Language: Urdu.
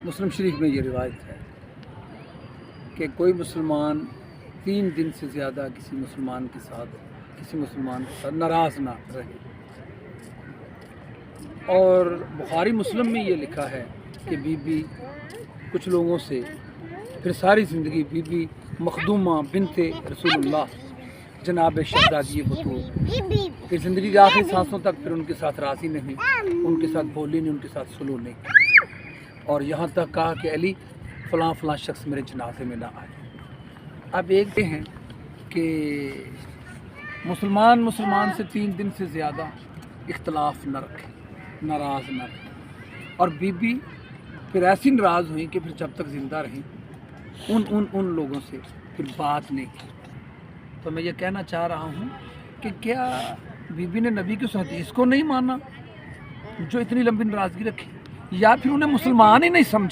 مسلم شریف میں یہ روایت ہے کہ کوئی مسلمان 3 دن سے زیادہ کسی مسلمان کے ساتھ ناراض نہ رہے. اور بخاری مسلم میں یہ لکھا ہے کہ بی بی کچھ لوگوں سے پھر ساری زندگی بی بی مخدومہ بنت رسول اللہ جناب شہزادی بطول پھر زندگی کے آخری سانسوں تک پھر ان کے ساتھ راضی نہیں، ان کے ساتھ بولی نہیں، ان کے ساتھ سلو نہیں، اور یہاں تک کہا کہ علی فلاں فلاں شخص میرے جنازے میں نہ آئے. اب ایک یہ ہیں کہ مسلمان سے 3 دن سے زیادہ اختلاف نہ رکھے، ناراض نہ رہے، اور بی بی پھر ایسی ناراض ہوئی کہ پھر جب تک زندہ رہیں ان لوگوں سے پھر بات نہیں کی. تو میں یہ کہنا چاہ رہا ہوں کہ کیا بی بی نے نبی کی اس حدیث کو نہیں مانا جو اتنی لمبی ناراضگی رکھی، یا پھر انہیں مسلمان ہی نہیں سمجھا؟